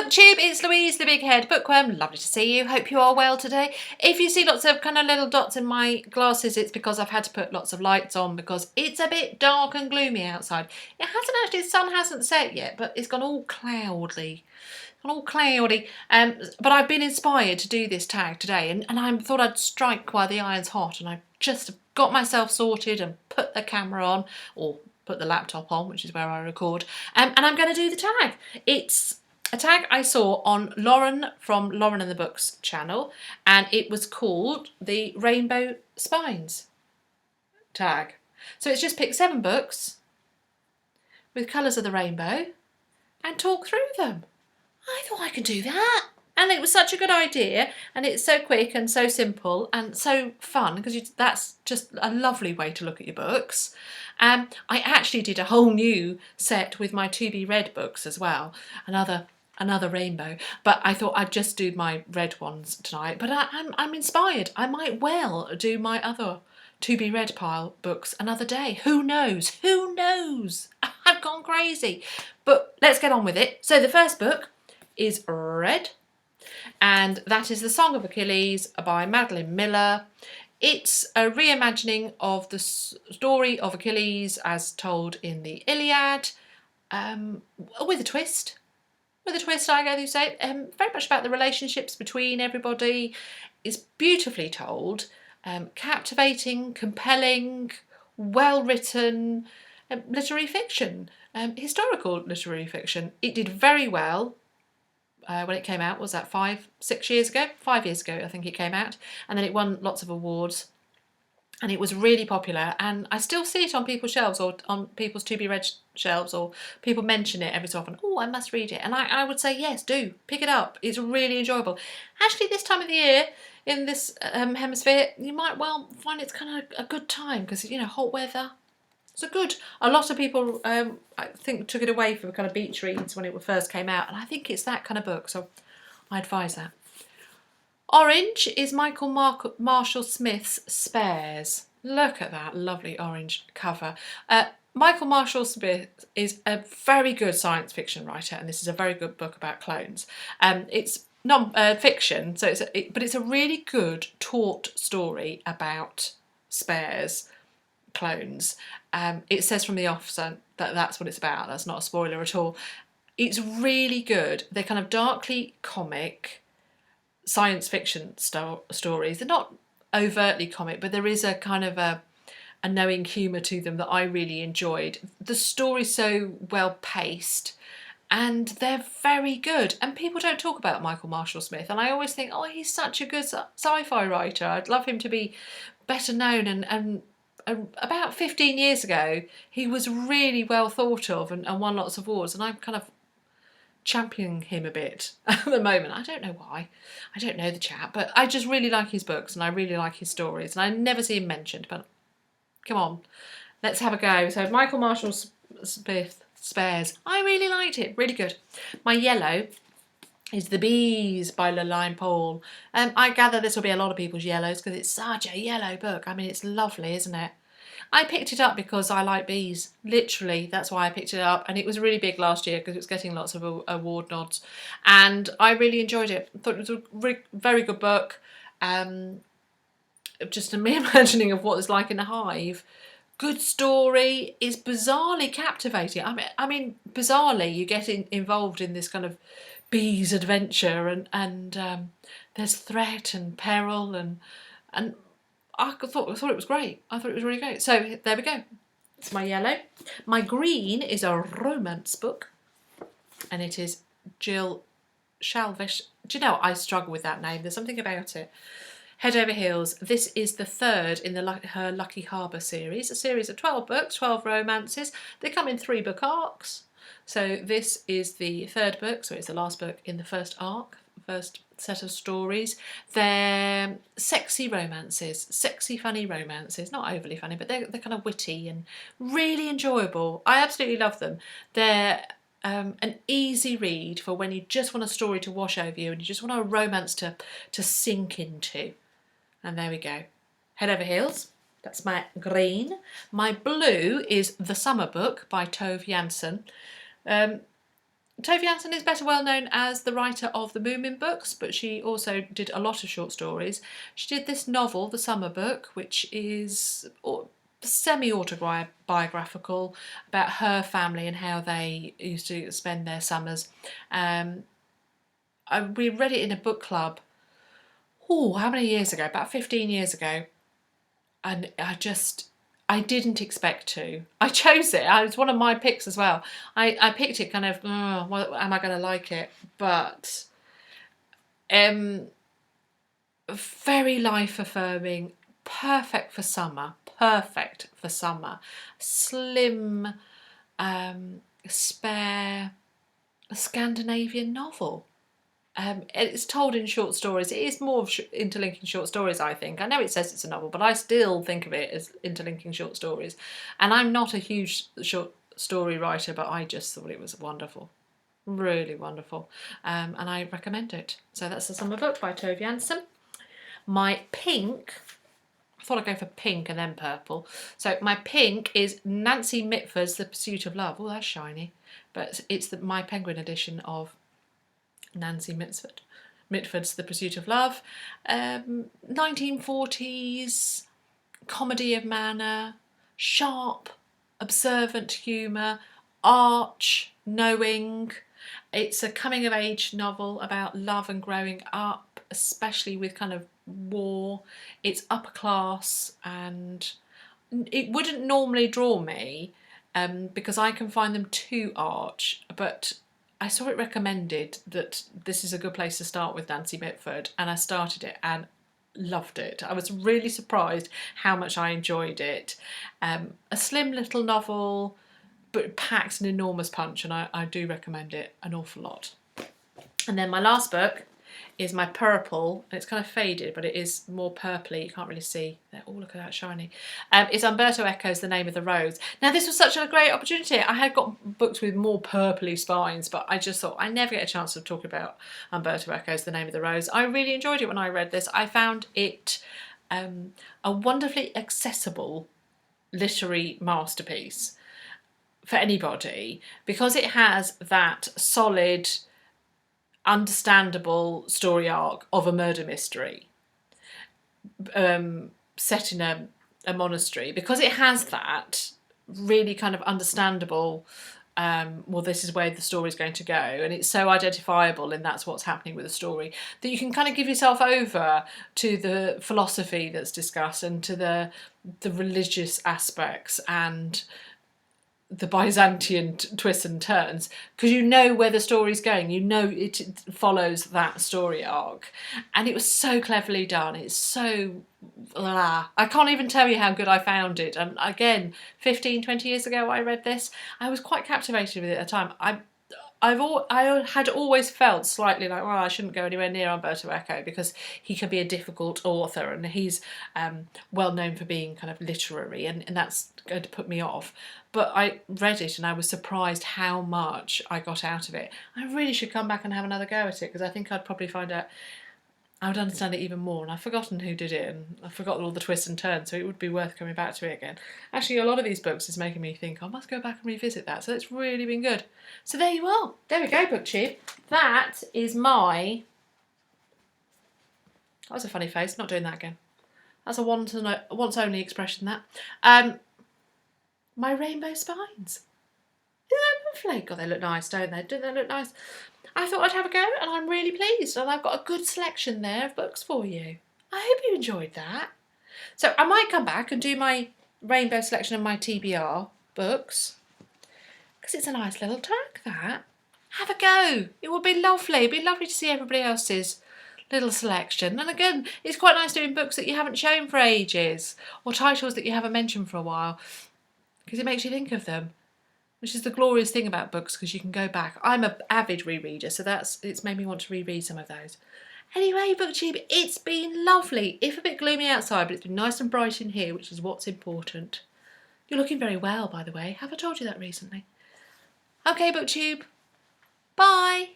BookTube, it's Louise, the big head bookworm. Lovely to see you. Hope you are well today. If you see lots of kind of little dots in my glasses, it's because I've had to put lots of lights on because it's a bit dark and gloomy outside. It hasn't actually, the sun hasn't set yet, but it's gone all cloudy. But I've been inspired to do this tag today, and I thought I'd strike while the iron's hot, and I just got myself sorted and put the camera on, or put the laptop on, which is where I record, and I'm going to do the tag. It's a tag I saw on Lauren from Lauren and the Books channel, and it was called the Rainbow Spines tag. So it's just picked 7 books with colours of the rainbow and talk through them. I thought I could do that. And it was such a good idea, and it's so quick and so simple and so fun because that's just a lovely way to look at your books. I actually did a whole new set with my to be read books as well, another rainbow, but I thought I'd just do my red ones tonight. But I'm inspired. I might well do my other to be read pile books another day. Who knows? Who knows? I've gone crazy. But let's get on with it. So the first book is Red, and that is The Song of Achilles by Madeline Miller. It's a reimagining of the story of Achilles as told in the Iliad, with a twist. I go to say, very much about the relationships between everybody. It's beautifully told, captivating, compelling, well written, literary fiction, historical literary fiction. It did very well. When it came out, was that 5-6 years ago? 5 years ago, I think it came out, and then it won lots of awards, and it was really popular. And I still see it on people's shelves, or on people's to be read shelves, or people mention it every so often. Oh, I must read it, and I would say yes, do pick it up. It's really enjoyable. Actually, this time of the year in this hemisphere, you might well find it's kind of a good time because hot weather. So good. A lot of people, I think, took it away from kind of beach reads when it first came out, and I think it's that kind of book, so I advise that. Orange is Michael Marshall Smith's Spares. Look at that lovely orange cover. Michael Marshall Smith is a very good science fiction writer, and this is a very good book about clones. It's non-fiction, but it's a really good taught story about spares, clones. It says from the offset that that's what it's about. That's not a spoiler at all. It's really good. They're kind of darkly comic science fiction stories. They're not overtly comic, but there is a kind of a knowing humour to them that I really enjoyed. The story's so well paced, and they're very good. And people don't talk about Michael Marshall Smith, and I always think, oh, he's such a good sci-fi writer. I'd love him to be better known, and about 15 years ago, he was really well thought of and won lots of awards, and I'm kind of championing him a bit at the moment. I don't know why. I don't know the chap, but I just really like his books and I really like his stories, and I never see him mentioned, but come on, let's have a go. So Michael Marshall Smith, Spares. I really liked it. Really good. My yellow is The Bees by Lalaine Paul. I gather this will be a lot of people's yellows because it's such a yellow book. I mean, it's lovely, isn't it? I picked it up because I like bees. Literally, that's why I picked it up. And it was really big last year because it was getting lots of award nods. And I really enjoyed it. I thought it was a very good book. Just a mere imagining of what it's like in a hive. Good story. Is bizarrely captivating. I mean, bizarrely, you get involved in this kind of bees adventure, and there's threat and peril, and I thought it was great. I thought it was really great. So there we go. It's my yellow. My green is a romance book, and it is Jill Shalvish. Do you know, I struggle with that name. There's something about it. Head Over Heels. This is the third in her Lucky Harbour series, a series of 12 books, 12 romances. They come in 3 book arcs. So this is the third book, so it's the last book in the first arc, first set of stories. They're sexy romances, sexy funny romances, not overly funny, but they're kind of witty and really enjoyable. I absolutely love them. They're an easy read for when you just want a story to wash over you and you just want a romance to sink into. And there we go. Head Over Heels. That's my green. My blue is The Summer Book by Tove Jansson. Tove Jansson is better well known as the writer of the Moomin books, but she also did a lot of short stories. She did this novel, The Summer Book, which is semi-autobiographical about her family and how they used to spend their summers. We read it in a book club, how many years ago? About 15 years ago. And I didn't expect to. I chose it. It was one of my picks as well. I picked it kind of, well, am I going to like it? But very life affirming, perfect for summer. Perfect for summer. Slim, spare Scandinavian novel. It's told in short stories. It is more of interlinking short stories, I think. I know it says it's a novel, but I still think of it as interlinking short stories. And I'm not a huge short story writer, but I just thought it was wonderful. Really wonderful. And I recommend it. So that's The Summer Book by Tove Jansson. My pink, I thought I'd go for pink and then purple. So my pink is Nancy Mitford's The Pursuit of Love. Oh, that's shiny. But it's My Penguin edition of Nancy Mitford's The Pursuit of Love. 1940s comedy of manner, sharp, observant humour, arch, knowing. It's a coming of age novel about love and growing up, especially with kind of war. It's upper class, and it wouldn't normally draw me because I can find them too arch, but I saw it recommended that this is a good place to start with Nancy Mitford, and I started it and loved it. I was really surprised how much I enjoyed it. A slim little novel, but it packs an enormous punch, and I do recommend it an awful lot. And then my last book is my purple, and it's kind of faded, but it is more purpley. You can't really see. Oh, look at that shiny. It's Umberto Eco's The Name of the Rose. Now, this was such a great opportunity. I had got books with more purpley spines, but I just thought I never get a chance to talk about Umberto Eco's The Name of the Rose. I really enjoyed it when I read this. I found it a wonderfully accessible literary masterpiece for anybody, because it has that solid, understandable story arc of a murder mystery set in a monastery. Because it has that really kind of understandable, well, this is where the story's going to go, and it's so identifiable, and that's what's happening with the story, that you can kind of give yourself over to the philosophy that's discussed and to the religious aspects and the Byzantine twists and turns, because you know where the story's going. You know it follows that story arc, and it was so cleverly done. It's so I can't even tell you how good I found it. And again, 15-20 years ago I read this. I was quite captivated with it at the time. I had always felt slightly like, well, I shouldn't go anywhere near Umberto Eco because he can be a difficult author, and he's well known for being kind of literary, and that's going to put me off. But I read it and I was surprised how much I got out of it. I really should come back and have another go at it, because I think I'd probably find out, I would understand it even more, and I've forgotten who did it, and I've forgotten all the twists and turns, so it would be worth coming back to it again. Actually, a lot of these books is making me think I must go back and revisit that, so it's really been good. So there you are. There we go, BookTube. That is my... That was a funny face, not doing that again. That's a once only expression, that. My rainbow spines. Isn't that lovely? God, they look nice, don't they? Don't they look nice? I thought I'd have a go, and I'm really pleased, and I've got a good selection there of books for you. I hope you enjoyed that. So I might come back and do my rainbow selection of my TBR books, because it's a nice little tag, that. Have a go. It would be lovely. It'd be lovely to see everybody else's little selection. And again, it's quite nice doing books that you haven't shown for ages, or titles that you haven't mentioned for a while, because it makes you think of them, which is the glorious thing about books, because you can go back. I'm an avid rereader, so it's made me want to reread some of those. Anyway, BookTube, it's been lovely. If a bit gloomy outside, but it's been nice and bright in here, which is what's important. You're looking very well, by the way. Have I told you that recently? Okay, BookTube. Bye.